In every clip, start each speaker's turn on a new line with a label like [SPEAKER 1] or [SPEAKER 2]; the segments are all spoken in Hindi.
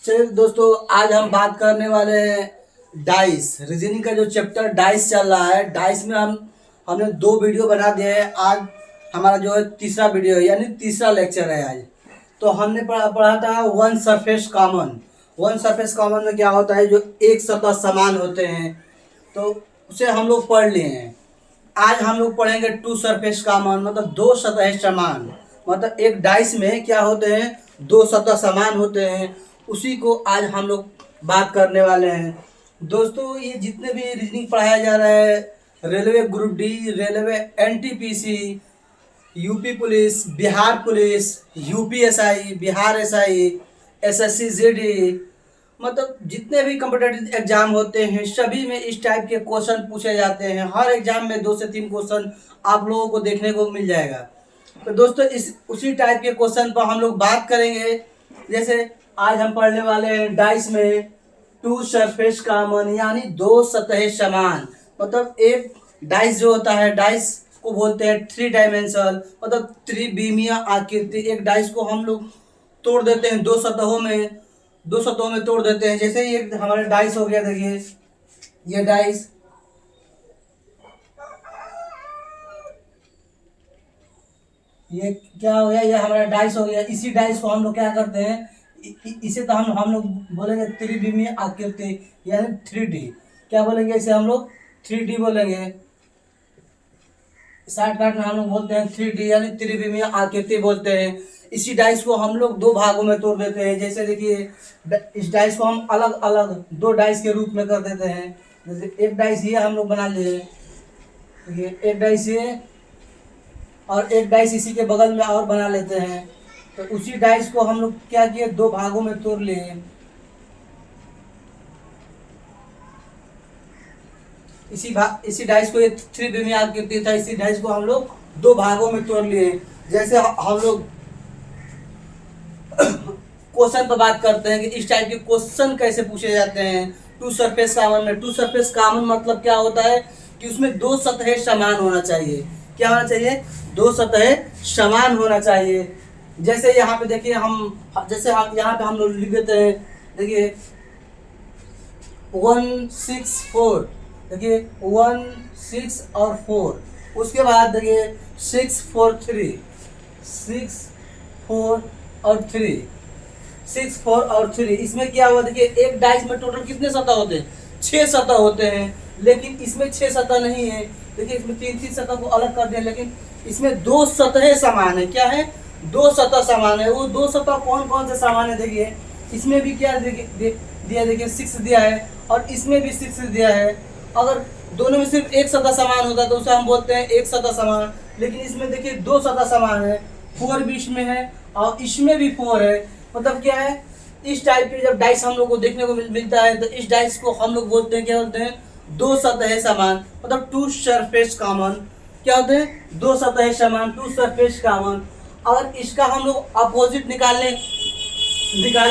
[SPEAKER 1] चलिए दोस्तों, आज हम बात करने वाले हैं डाइस रीजनिंग का। जो चैप्टर डाइस चल रहा है, डाइस में हमने 2 वीडियो बना दिए हैं। आज हमारा जो है तीसरा वीडियो है, यानी तीसरा लेक्चर है आज। तो हमने पढ़ा था one surface common. One surface common में क्या होता है, जो एक सतह समान होते हैं, तो उसे हम लोग पढ़ लिए हैं। आज हम लोग पढ़ेंगे टू सरफेस कॉमन, मतलब दो सतह समान। मतलब एक डाइस में क्या होते हैं, दो सतह समान होते हैं, उसी को आज हम लोग बात करने वाले हैं। दोस्तों, ये जितने भी रीजनिंग पढ़ाया जा रहा है, railway group D, railway NTPC, UP police, Bihar police, UPSI, Bihar SI, SSC GD, मतलब जितने भी कॉम्पिटिटिव एग्जाम होते हैं सभी में इस टाइप के क्वेश्चन पूछे जाते हैं। हर एग्जाम में 2 से 3 क्वेश्चन आप लोगों को देखने को मिल जाएगा। तो दोस्तों, इस उसी टाइप के क्वेश्चन पर हम लोग बात करेंगे। जैसे आज हम पढ़ने वाले हैं डाइस में टू सरफेस कॉमन, यानी दो सतह समान। मतलब एक डाइस जो होता है, डाइस को बोलते हैं 3 डायमेंशनल, मतलब त्रिविमीय आकृति। एक डाइस को हम लोग तोड़ देते हैं दो सतहों में तोड़ देते हैं। जैसे ये हमारा डाइस हो गया, देखिए ये डाइस, ये क्या हो गया, ये हमारा डाइस हो गया। इसी डाइस को हम लोग क्या करते हैं, इसे तो हम लोग बोलेंगे त्रिविमीय आकृति, यानी 3D। क्या बोलेंगे इसे हम लोग, 3D बोलेंगे। शॉर्टकट में हम लोग बोलते हैं 3D, यानी त्रिविमीय आकृति बोलते हैं। इसी डाइस को हम लोग 2 भागों में तोड़ देते हैं। जैसे देखिए, इस डाइस को हम अलग अलग 2 डाइस के रूप में कर देते हैं। जैसे एक डाइस ये हम लोग बना लिए, ये एक डाइस ये, और एक डाइस इसी के बगल में और बना लेते हैं। तो उसी डाइस को हम लोग क्या किए, 2 भागों में तोड़ लिए। इसी डाइस को, ये 3 आकृति था, इसी डाइस को हम लोग 2 भागों में तोड़ लिए। जैसे हम लोग क्वेश्चन पर बात करते हैं कि इस टाइप के क्वेश्चन कैसे पूछे जाते हैं टू सरफेस कॉमन में। टू सरफेस कॉमन मतलब क्या होता है कि उसमें 2 सतहें समान होना चाहिए। क्या होना चाहिए, 2 सतहें समान होना चाहिए। जैसे यहाँ पे देखिए, हम यहाँ पे हम लोग लिख देते हैं, देखिए 1 6 4, देखिए 1 6 और 4। उसके बाद देखिए 6 4 3, 6 4 और 3, 6 4 और 3। इसमें क्या हुआ, देखिए एक डाइस में टोटल कितने सतह होते हैं, 6 सतह होते हैं। लेकिन इसमें 6 सतह नहीं है। देखिए इसमें 3 सतह को अलग कर दिया, लेकिन इसमें 2 सतहें समान है। क्या है, 2 सतह समान है। वो 2 सतह कौन कौन से समान है, देखिए इसमें भी क्या दिया, देखिए 6 दिया है, और इसमें भी 6 दिया है। अगर दोनों में सिर्फ एक सतह समान होता तो उसे हम बोलते हैं एक सतह समान। लेकिन इसमें देखिए 2 सतह समान है, 4 बीच में है और इसमें भी 4 है। मतलब क्या है, इस टाइप के जब डाइस हम लोग को देखने को मिलता है तो इस डाइस को हम लोग बोलते हैं, क्या बोलते हैं, 2 सतह समान, मतलब टू सरफेस कॉमन। क्या होते हैं, 2 सतह समान, टू सरफेस कॉमन। अगर इसका हम लोग अपोजिट निकाले,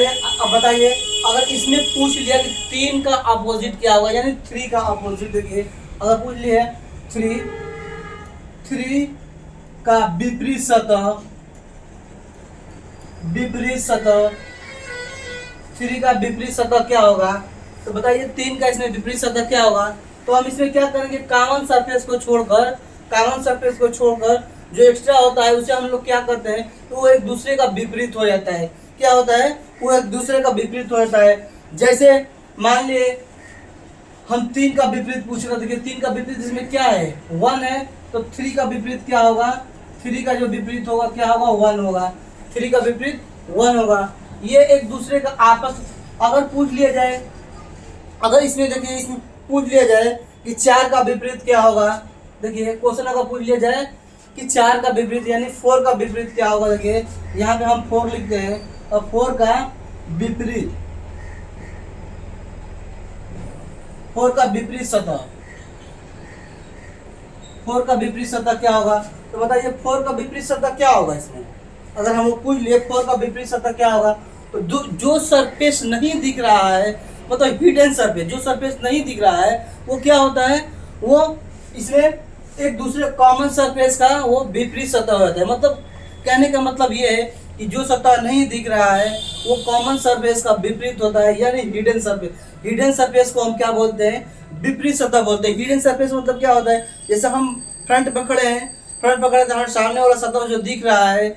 [SPEAKER 1] अब बताइए, अगर इसमें पूछ लिया कि 3 का अपोजिट क्या होगा, यानी 3 का अपोजिट, देखिए अगर पूछ लिया 3 का विपरीत सतह, 3 का विपरीत सतह क्या होगा, तो बताइए 3 का इसमें विपरीत सतह क्या होगा। तो हम इसमें क्या करेंगे, कॉमन सरफेस को छोड़कर जो एक्स्ट्रा होता है उसे हम लोग क्या करते हैं, तो वो एक दूसरे का विपरीत हो जाता है। क्या होता है, वो एक दूसरे का विपरीत हो जाता है। जैसे मान लिए हम 3 का विपरीत पूछ रहे थे कि 3 का विपरीत इसमें क्या है, 1 है, तो 3 का विपरीत क्या होगा, 3 का जो विपरीत होगा क्या होगा, 1 होगा। 3 का विपरीत 1 होगा। ये एक दूसरे का आपस अगर पूछ लिया जाए, अगर इसमें देखिए इसमें पूछ लिया जाए कि 4 का विपरीत क्या होगा, देखिए क्वेश्चन अगर पूछ लिया जाए कि 4 का विपरीत यानी 4 का विपरीत क्या होगा, देखिए यहाँ पे हम 4 लिखते हैं, और 4 का विपरीत, 4 का विपरीत सतह, 4 का विपरीत सतह क्या होगा। तो बताइए 4 का विपरीत सतह क्या होगा। इसमें अगर हम पूछ लिए 4 का विपरीत सतह क्या होगा, तो जो सरफेस नहीं दिख रहा है, मतलब हिडन सरफेस, जो सरफेस नहीं दिख रहा है वो क्या होता है, वो इसमें एक दूसरे कॉमन सरफेस का वो विपरीत सतह हो जाता है। मतलब कहने का मतलब ये है कि जो सतह नहीं दिख रहा है वो कॉमन सरफेस का विपरीत होता है, यानी हिडन सरफेस। हिडन सरफेस को हम क्या बोलते हैं? विपरीत सतह बोलते हैं। हिडन सरफेस मतलब क्या होता है? जैसे हम फ्रंट पे खड़े हैं, फ्रंट पे खड़े तो हमारे सामने वाला सतह जो दिख रहा है,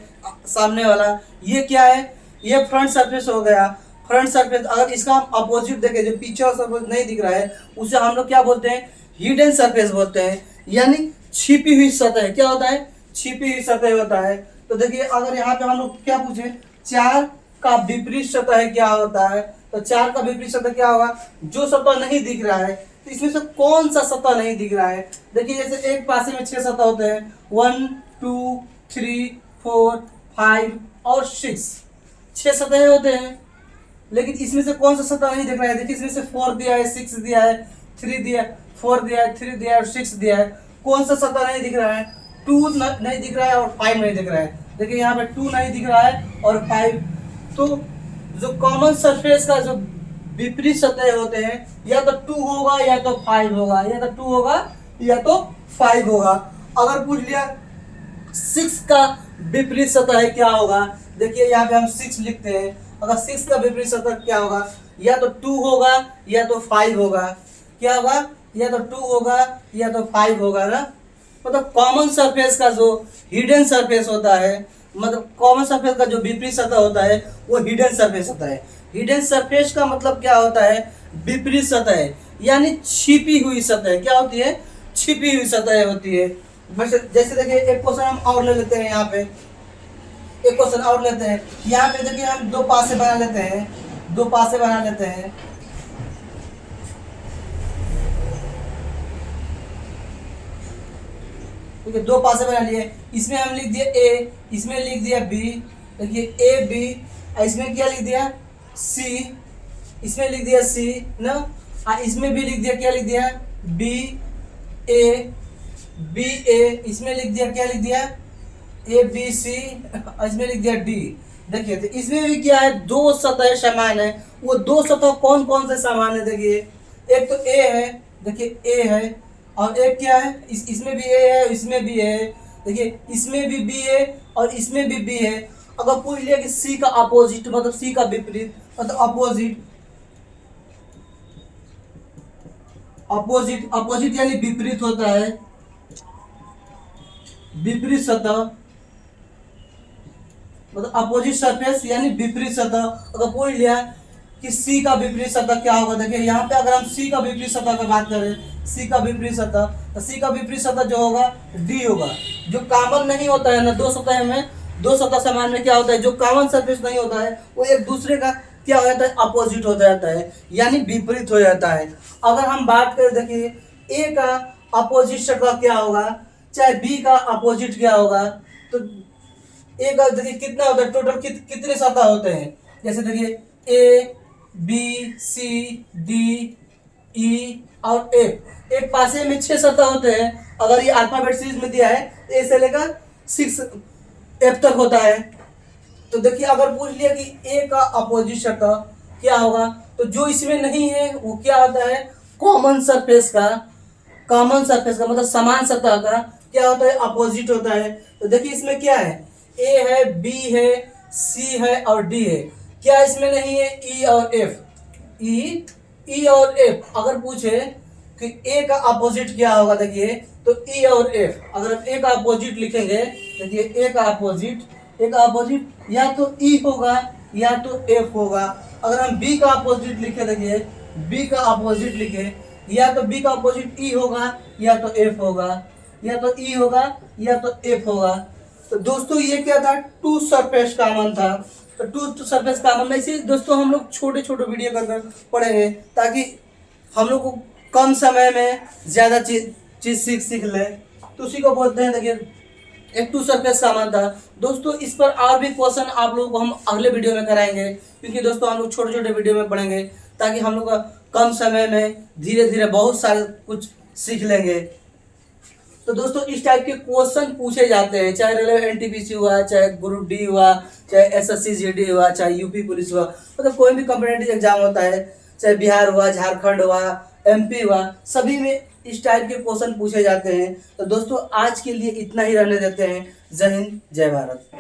[SPEAKER 1] सामने वाला, ये क्या है? ये फ्रंट सरफेस हो गया। फ्रंट सरफेस, अगर इसका हम अपोजिट देखें, जो पीछे वाला सरफेस नहीं दिख रहा है, उसे हम लोग क्या बोलते हैं? हिडन सरफेस बोलते हैं, यानी छिपी हुई सतह। क्या होता है? छिपी हुई सतह होता है। तो देखिए, अगर यहाँ पे हम लोग क्या पूछे, 4 का विपरीत सतह क्या होता है, तो 4 का विपरीत सतह क्या होगा? जो सतह नहीं दिख रहा है, तो इसमें से कौन सा सतह नहीं दिख रहा है? देखिए, जैसे एक पासे में 6 सतह होते हैं, 1 2 3 4 5 और 6, 6 सतह होते हैं। लेकिन इसमें से कौन सा सतह नहीं दिख रहा है? देखिए, इसमें से 4 दिया है, 6 दिया है, 3 दिया है, 4 दिया है, 3 दिया है और 6 दिया है। कौन सा सतह नहीं दिख रहा है? 2 नहीं दिख रहा है और 5 नहीं दिख रहा है। देखिए, यहाँ पे 2 नहीं दिख रहा है और 5। तो जो कॉमन सरफेस का जो विपरीत सतह होते हैं, या तो 2 होगा या तो 5 होगा, या तो 2 होगा या तो 5 होगा। अगर पूछ लिया 6 का विपरीत सतह क्या होगा, देखिए यहाँ पे हम 6 लिखते हैं। अगर 6 का विपरीत सतह क्या होगा? या तो 2 होगा या तो 5 होगा। क्या होगा? या तो 2 होगा या तो 5 होगा ना। मतलब कॉमन सरफेस का जो हिडन सरफेस होता है, मतलब कॉमन सरफेस का जो विपरीत सतह होता है, वो हिडन सरफेस होता है। हिडन सरफेस का मतलब क्या होता है? विपरीत सतह, यानी छिपी हुई सतह। क्या होती है? छिपी हुई सतह होती है। जैसे देखिए, एक क्वेश्चन हम और ले लेते हैं। यहाँ पे एक क्वेश्चन और लेते हैं। यहाँ पे देखिए, हम 2 पासे बना लेते हैं, 2 पासे बना लेते हैं। ठीक है, 2 पासे बना लिए। इसमें हम लिख दिए ए, इसमें लिख दिया बी। देखिए, ए बी, इसमें क्या लिख दिया? सी, इसमें लिख दिया सी ना। इसमें भी लिख दिया, क्या लिख दिया? बी ए, बी ए, इसमें लिख दिया, क्या लिख दिया? ए बी सी, इसमें लिख दिया डी। देखिए, तो इसमें भी क्या है? 2 सतह समान है। वो 2 सतह कौन कौन से समान है? देखिए, एक तो ए है, देखिए ए है, और एक क्या है? इसमें भी ए है, इसमें भी है। देखिए, इसमें भी बी है और इसमें भी बी है। अगर पूछ लिया कि सी का अपोजिट, मतलब सी का विपरीत, मतलब अपोजिट, अपोजिट, अपोजिट यानी विपरीत होता है, विपरीत सतह, मतलब अपोजिट सरफेस यानी विपरीत सतह। अगर पूछ लिया कि सी का विपरीत सतह क्या होगा, देखिए यहाँ पे अगर हम सी का विपरीत सतह की बात करें, सी का विपरीत सतह, तो सी का विपरीत सतह जो होगा डी होगा। जो कॉमन नहीं होता है ना, 2 सतह में, 2 सतह समान में क्या होता है? जो कॉमन सरफेस नहीं होता है, वो एक दूसरे का क्या हो जाता है? अपोजिट हो जाता है, यानी विपरीत हो जाता है। अगर हम बात करें, देखिए ए का अपोजिट सतह क्या होगा, चाहे बी का अपोजिट क्या होगा, तो ए का देखिए कितना होता है? टोटल कितने सतह होते हैं? जैसे देखिए, A B C D E और एफ, एक पासे में 6 सतह होते हैं। अगर ये अल्फाबेट सीरीज में दिया है, ए से लेकर 6 एफ तक होता है। तो देखिए, अगर पूछ लिया कि ए का अपोजिट सतह क्या होगा, तो जो इसमें नहीं है वो क्या होता है? कॉमन सरफेस का, कॉमन सरफेस का मतलब समान सतह का क्या होता है? अपोजिट होता है। तो देखिए, इसमें क्या है? ए है, बी है, सी है और डी है। क्या इसमें नहीं है? ई और एफ, ई और एफ। अगर पूछे कि ए का अपोजिट क्या होगा, देखिए, तो ई और एफ। अगर हम ए का अपोजिट लिखेंगे, देखिए ए का अपोजिट, ए का अपोजिट या तो ई होगा या तो एफ होगा। अगर हम बी का अपोजिट लिखे, देखिए बी का अपोजिट लिखे, या तो बी का अपोजिट ई होगा या तो एफ होगा, या तो ई होगा या तो एफ होगा। तो दोस्तों, ये क्या था? 2 सरफेस कॉमन था। तो 2 सरफेस कॉमन में इसी दोस्तों हम लोग छोटे छोटे वीडियो कर पढ़ेंगे, ताकि हम लोग को कम समय में ज़्यादा चीज़ सीख ले। तो उसी को बोलते हैं, देखिए एक 2 सरफेस कॉमन था। दोस्तों, इस पर और भी क्वेश्चन आप लोगों को हम अगले वीडियो में कराएंगे, क्योंकि दोस्तों हम लोग छोटे छोटे वीडियो में पढ़ेंगे, ताकि हम लोग कम समय में धीरे धीरे बहुत सारे कुछ सीख लेंगे। तो दोस्तों, इस टाइप के क्वेश्चन पूछे जाते हैं, चाहे रेलवे एनटीपीसी हुआ, चाहे ग्रुप डी हुआ, चाहे एसएससी जीडी हुआ, चाहे यूपी पुलिस हुआ, मतलब कोई भी कॉम्पिटिटिव एग्जाम होता है, चाहे बिहार हुआ, झारखंड हुआ, एमपी हुआ, सभी में इस टाइप के क्वेश्चन पूछे जाते हैं। तो दोस्तों, आज के लिए इतना ही रहने देते हैं। जय हिंद, जय भारत।